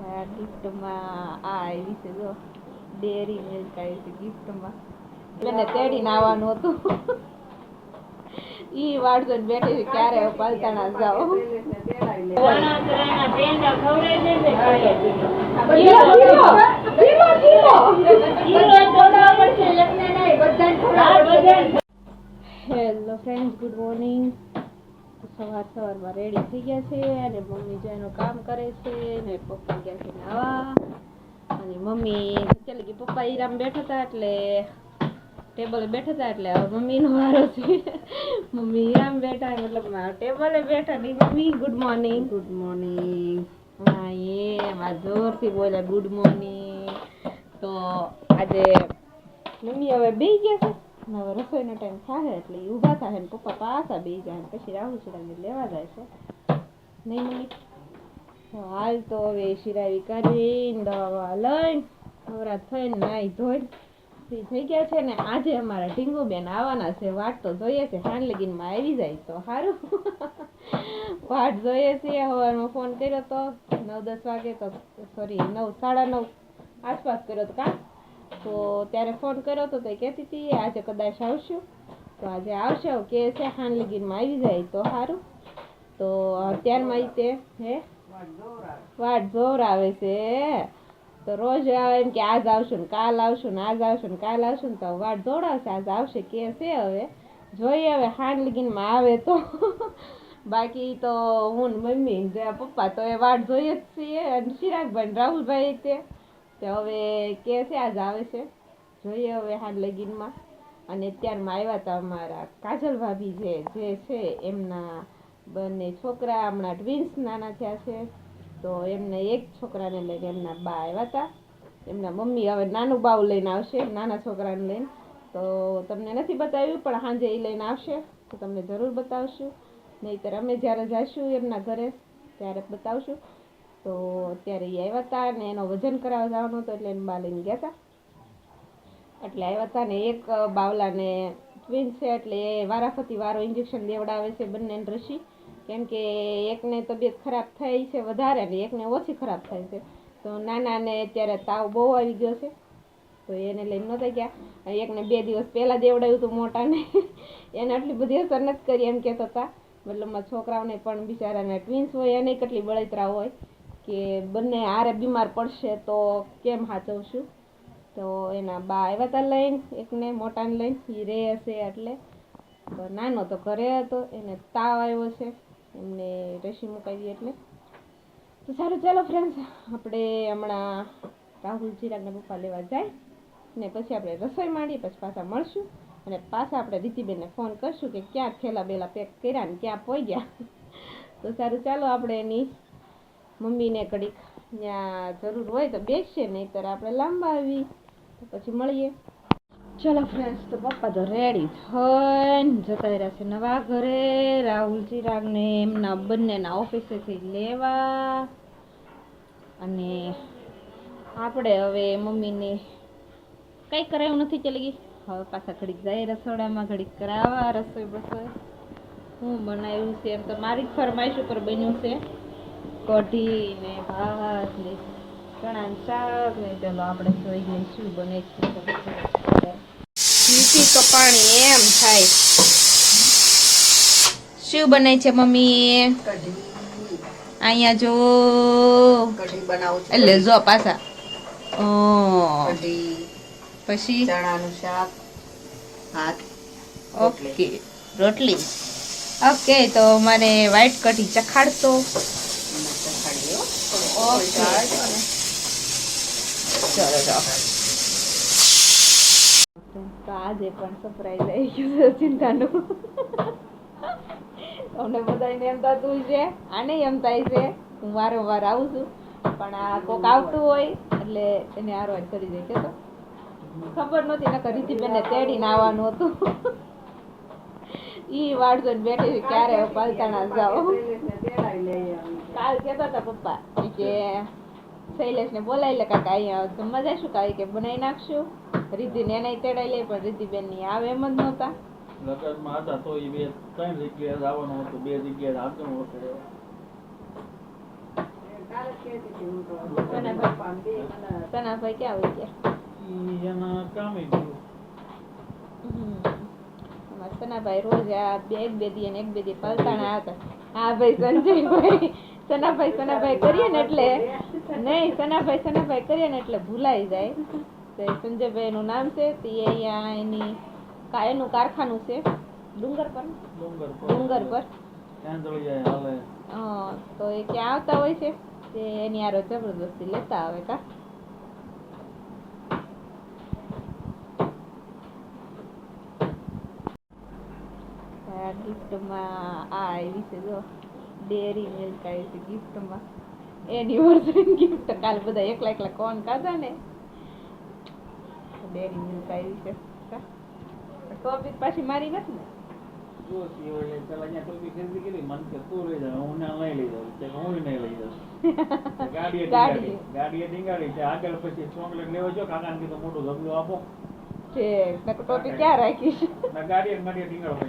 ગિફ્ટમાં આ આવી છે જો ડેરી મિલ્ક આવી છે ગિફ્ટમાં. એને તેડીને આવવાનું હતું. ઈ વાળજો ને બેઠી છે ક્યારે પાલતાણા જાઓ. Hello friends, good morning. સવારમાં રેડી થઈ ગયા છે અને મમ્મી જો એનું કામ કરે છે ને પપ્પા ગયા છે નાવા. અને મમ્મી ચાલી ગઈ. પપ્પા ઈરામ બેઠા હતા એટલે ટેબલે બેઠા હતા એટલે હવે મમ્મીનો વારો છે. મમ્મી ઈરામ બેઠા મતલબ ટેબલે બેઠા નહીં. Mummy good morning. Good morning. હા એમાં જોરથી બોલ્યા ગુડ મોર્નિંગ. તો આજે મમ્મી હવે બેસી ગયા છે. હવે રસોઈનો ટાઈમ થાય એટલે ઊભા થાય ને પપ્પા પાછા બેસી જાય પછી રાહુલ શિરાને લેવા જાય છે. નહીં મમ્મી? હાલ તો હવે શિરાવી કરીને દવા લઈને નવરા થઈને નાહી ધોઈ થઈ ગયા છે ને. આજે અમારા ઢીંગુબેન આવવાના છે. વાટ તો જોઈએ છે હાન લગીનમાં આવી જાય તો સારું. વાટ જોઈએ છે. સવારમાં ફોન કર્યો તો 9-10 વાગે તો સોરી 9-9:30 આસપાસ કર્યો તો કાં તો ત્યારે ફોન કર્યો તો કહેતી હતી આજે કદાચ આવશું. તો આજે આવશે કે છે હાન લગીનમાં આવી જાય તો સારું. તો અત્યારમાં તે હે વાટ જોવરાવે છે. તો રોજ એમ કે આજ આવશું ને કાલ આવશું ને આજ આવશું ને કાલ આવશું ને તો વાટ જોવડાવશે. આજ આવશે કે છે. હવે જોઈએ હવે હાન લગીનમાં આવે તો. બાકી તો હું મમ્મી પપ્પા તો એ વાટ જોઈએ જ છીએ. અને ચિરાગભાઈ રાહુલભાઈ તે હવે કે છે આજ આવે છે. જોઈએ હવે હાલ લગીનમાં. અને અત્યારમાં આવ્યા હતા અમારા કાજલ ભાભી જે છે એમના બંને છોકરા હમણાં ટ્વિન્સ નાના થયા છે. તો એમને એક છોકરાને લઈને એમના બા આવ્યા હતા. એમના મમ્મી હવે નાનું બાવ લઈને આવશે નાના છોકરાને લઈને. તો તમને નથી બતાવ્યું પણ સાંજે એ લઈને આવશે તો તમને જરૂર બતાવશું. નહીંતર અમે જ્યારે જઈશું એમના ઘરે ત્યારે બતાવશું. તો અત્યારે એ આવ્યા હતા ને એનો વજન કરાવવા જવાનો હતો એટલે એને બા લઈને ગયા હતા. એટલે આવ્યા હતા ને એક બાવલાને ટ્વિન્સ છે એટલે એ વારાફરતી વારો ઇન્જેક્શન દેવડાવે છે બંનેને રસી. કેમ કે એકને તબિયત ખરાબ થઈ છે વધારે ને એકને ઓછી ખરાબ થાય છે. તો નાનાને અત્યારે તાવ બહુ આવી ગયો છે તો એને લઈને નહોતા ગયા. એકને 2 દિવસ પહેલાં દેવડાવ્યું હતું મોટાને. એને આટલી બધી અસર નથી કરી એમ કહેતા હતા. મતલબમાં છોકરાઓને પણ બિચારાને ટ્વિન્સ હોય એને કેટલી બળતરા હોય કે બંને હારે બીમાર પડશે તો કેમ સાચવશું. તો એના બા આવ્યા હતા લઈને એકને મોટાને લઈને એ રહે હશે એટલે. તો નાનો તો ઘરે હતો એને તાવ આવ્યો છે એમને રસી મુકાવી એટલે. તો સારું ચાલો ફ્રેન્ડ્સ આપણે હમણાં રાહુલ ચિરાગના પપ્પા લેવા જાય ને પછી આપણે રસોઈ માંડીએ પછી પાછા મળશું. અને પાછા આપણે રીતિબેનને ફોન કરશું કે ક્યાં થેલા બેલા પેક કર્યા ને ક્યાં પોઈ ગયા. તો સારું ચાલો આપણે એની મમ્મીને ઘડીક ત્યાં જરૂર હોય તો બેસશે નહીંતર આપણે લાંબા આવી તો પછી મળીએ. ચલો ફ્રેન્ડ્સ તો પપ્પા તો રેડી થઈને જતા રહ્યા છે નવા ઘરે રાહુલ ચિરાગને એમના બંનેના ઓફિસેથી લેવા. અને આપણે હવે મમ્મીને કંઈ કરાયું નથી ચલી ગઈ. હવે પાછા ઘડીક જાય રસોડામાં ઘડીક કરાવવા રસોઈ બસોઈ હું બનાવ્યું છે. એમ તો મારી જ ફરમાઈશ ઉપર બન્યું છે કઢી ને ભાત ને ચણાનું શાક ને. ચલો આપણે જોઈએ શું બને છે. મીઠી કપાણી એમ થાય. શું બને છે મમ્મી? અહીંયા જો કઢી બનાવું છું. એટલે જો પાછા કઢી પછી ચણાનું શાક ભાત ઓકે રોટલી. ઓકે તો મને વ્હાઈટ કઢી ચખાડતો. ઓકે ચલો જાઓ. તો આજે પણ સરપ્રાઈઝ આવી ગયું છે ચિંતાનું. અમને બધાને એમ થતું છે આને એમ થાય છે હું વારંવાર આવું છું પણ આ કોક આવતું હોય એટલે એને આરવાજ કરી દે કે તો ખબર નહોતી નકર રીતિબેનને તેડીને આવવાનું હતું. ઈ વાળજો ને બેઠી છે ક્યારે પાલતાણા જાઓ. કાલ કહેતા હતા પપ્પા કે શૈલેષને બોલાવી લે કાકા અહીંયા જમવા જઈશું કાંઈ કે બનાવી નાખશું. રીતિને એને તેડાઈ લે પણ રીતિબેન ની આવે એમ જ નહોતા. લગ્નમાં હતા તો એ 2-3 જગ્યાએ આવવાનું હતું. 2 જગ્યાએ આવવાનું હતું. સનાભાઈ ક્યાં હોય ગયા? ઈ એના કામે ગયું. અમારા સનાભાઈ રોજ આ એક બે દી અને એક બે દી પલતાણા હતા. હા ભાઈ સંજયભાઈ સનાભાઈ કરીએ ને એટલે નહીં, સનાભાઈ કરીએ ને એટલે ભૂલાઈ જાય. તો સંજયભાઈ નું નામ છે તે અહીંયા એનું કારખાનું છે ડુંગર પર ત્યાં જઈ જાય હાલે. તો એ ક્યાં આવતા હોય છે તે એની આરો જબરદસ્તી લેતા આવે કા. ગિફ્ટમાં આ આવી છે જો ડેરી મિલ્ક આવી છે ગિફ્ટમાં, એનિવર્સરી ગિફ્ટ. કાલે બધા એકલા કોણ ખાધા ને, ડેરી મિલ્ક આવી છે. ટોપિક પાછી મારી નથી ને? જો સીવડે પેલા અહીંયા કોઈ બી ખરીદી કરી મન કે તું લઈ જાવ, હું ના લઈ જાઉં, તે હું નહીં લઈ જાઉં. ગાડીએ ડીંગાડી છે આગળ. પછી ચોકલેટ લેવો જો કાકાને કીધું મોટું ઢગલું આપો છે ટોપિક ક્યાં રાખીશ ના ગાડીએ ડીંગાડો.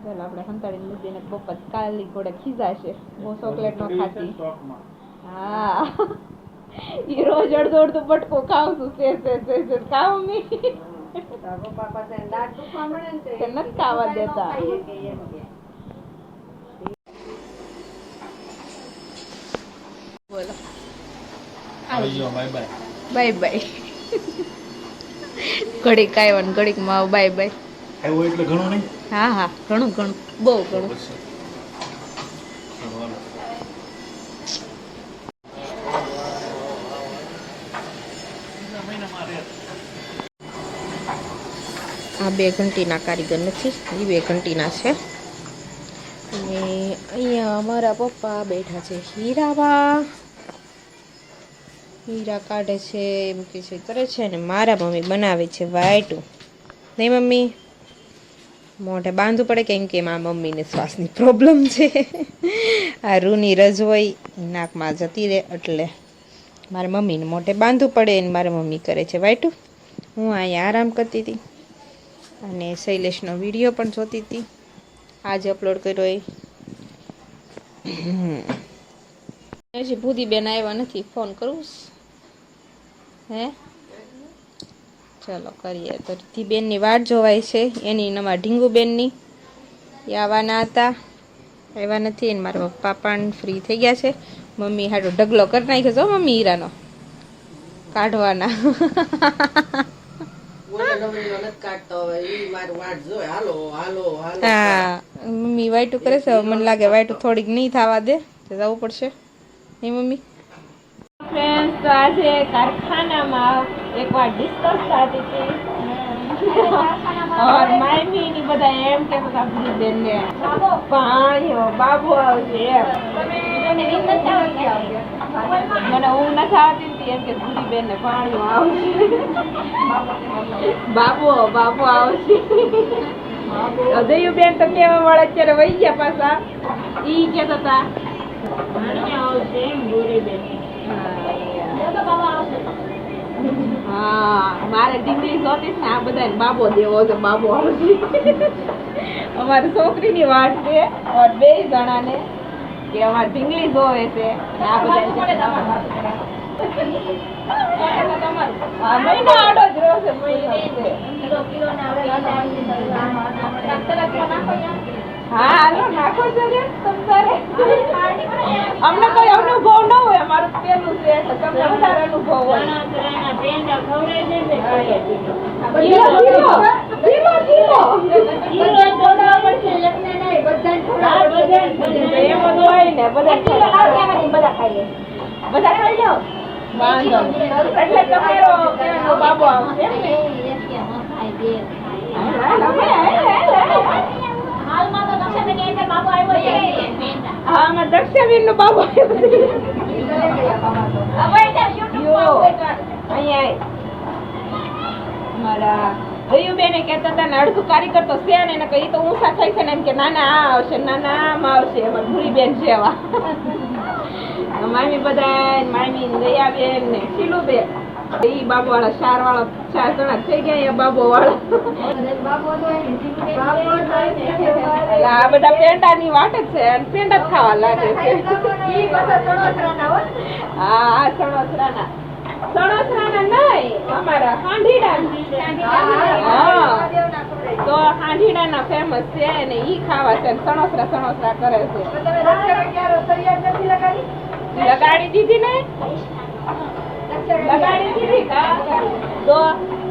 ચાલો આપણે સંતાડી મુદ્દે પપ્પા કાલી ઘોડે ખીજાશે બહુ ચોકલેટ નો ખાતી. હા ઈ રોજ અડધો બટકો ખાવ છું છે ખાવ મી નથી ખાવા દેતા. બોલો બાય બાય. ઘડીક આવ્યો ને ઘડીક માં બાય બાય. આવ્યો એટલે ઘણું નહીં. હા ઘણું બહુ ઘણું. આ 2 ઘંટીના કારીગર નથી, એ 2 ઘંટીના છે. અને અહીંયા અમારા પપ્પા બેઠા છે હીરા કાઢે છે, મૂકે છે, કરે છે. અને મારા મમ્મી બનાવે છે વાયટું. નહીં મમ્મી? મોઢે બાંધવું પડે કેમ કે મારા મમ્મીને શ્વાસની પ્રોબ્લેમ છે. આ રૂની રજોઈ નાકમાં જતી રહે એટલે મારા મમ્મીને મોઢે બાંધવું પડે. અને મારા મમ્મી કરે છે વાયટું. હું અહીંયા આરામ કરતી હતી અને શૈલેષનો વિડીયો પણ જોતી હતી, આજે અપલોડ કર્યો એ. હજી ભૂદીબેન આવ્યા નથી, ફોન કરું હે? ચલો કરીએ. તો રીતિબેનની વાટ જોવાય છે, એની નવા ઢીંગુબેનની. એ આવવાના હતા, આવ્યા નથી. અને મારા પપ્પા પણ ફ્રી થઈ ગયા છે. મમ્મી હાડો ઢગલો કરી નાખ્યો છો મમ્મી હીરાનો કાઢવાના. હા મમ્મી વાઈટું કરે છે. મને લાગે વાઈટું થોડીક નહીં થવા દે, જવું પડશે નહીં મમ્મી? ફ્રેન્ડ્સ, તો આજે કારખાનામાં એકવાર ડિસ્કસ થતી હતી और માયમી ની બધા એમ કે બધા ભૂદેન ને પાણીઓ બાબુ આવશે એમ. મને ઊંઘ નથી આવતી એમ કે ભૂરીબેન ને પાણીઓ આવશે, બાબુ આવશે. દયુબેન તો કેવા મળે અત્યારે વહી ગયા પાછા. ઈ કેતા હતા પાણીઓ આવશે એમ ભૂરીબેન. હા મારે ઢીંગલી જોતી ને આ બધા બાબો દેવો છે, બાબો આવશે. અમારી છોકરીની વાટ છે બે જણાને કે અમારે ઢીંગલી જોવે છે. આ બધા મહિનો આડો જ રહ્યો છે. હા હાલો નાખો છો રે તમારે. અમને કોઈ અનુભવ ન હોય, અમારું પેલું છે તમને વધારે અનુભવ હોય. બધા ખાઈ લો વાંધો એટલે તમારો બાબો આવશે. દક્ષાબેન નો બાબો મારા દયુબેન કેતા હતા ને અડધું કારીગર તો છે ને કઈ તો ઊંચા થાય છે ને એમ કે નાના આ આવશે, નાના આમાં આવશે. અમારે ભૂરીબેન જેવા મામી બધા, મામી દયાબેન ને શીલુબેન ઈ બાબો વાળા 4 વાળા 4 જણા થઈ ગયા એ બાબો વાળા એટલે આ બધા પેંડાની વાટ જ છે અને પેંડા જ ખાવા લાગે છે હા સણોસરાના નહીં અમારા હાંડીડા તો હાંડીડાના ફેમસ છે અને ઈ ખાવા છે સણોસરા કરે છે લગાડી દીધી ને લગાડી દીધી તો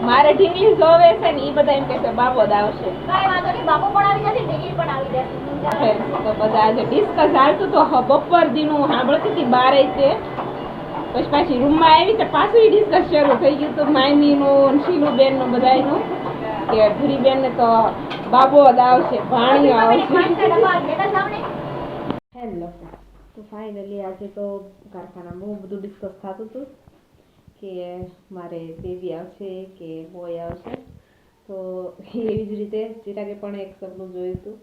મારે ઢીંગલી જોવે છે ને ઈ બધા એમ કે છે બાબો જ આવશે તો બધા આજે ડિસ્કસ હાલતું તો બપોર દીનું સાંભળતી હતી બારે છે પછી પાછી રૂમમાં આવી તો પાછું ડિસ્કસ શરૂ થઈ ગયું હતું માયમીનું શીલુબેન નું બધાયનું કે ભૂરીબેન ને તો બાબો જ આવશે ભાણિયો આવશે હેલો તો ફાઇનલી આજે તો કારખાનામાં બહુ બધું ડિસ્કસ થતું હતું કે મારે બેબી આવશે કે બોય આવશે તો એવી જ રીતે ચિરાગે પણ એક સપનું જોયું હતું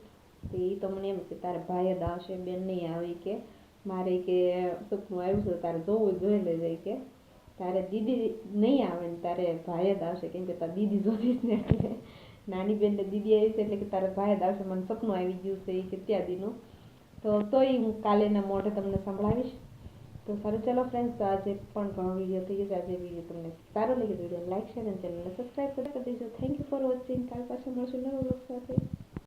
તો એ તો મને એમ કે તારે ભાઈ જ આવશે બેન નહીં આવી કે મારે કે સપનું આવ્યું છે તારે જોવું જોઈ લેજે કે તારે દીદી નહીં આવે ને તારે ભાઈ જ આવશે કેમ કે તારે દીદી જોઈશ ને એટલે નાની બેન ને દીદી આવી છે એટલે કે તારે ભાઈ જ આવશે મને સપનું આવી ગયું છે એ કે ત્યાદીનું તોય હું કાલેના મોઢે તમને સંભળાવીશ તો સારું ચલો ફ્રેન્ડ્સ તો આજે પણ ઘણો વિડીયો થઈ ગયો છે આજે વિડીયો તમને સારો લાગે તો વિડીયો લાઈક શેર અને ચેનલને સબસ્ક્રાઈબ કરી દેજો થેન્ક યુ ફોર વોચિંગ કાલ પાછા મળશું નવા વ્લોગ સાથે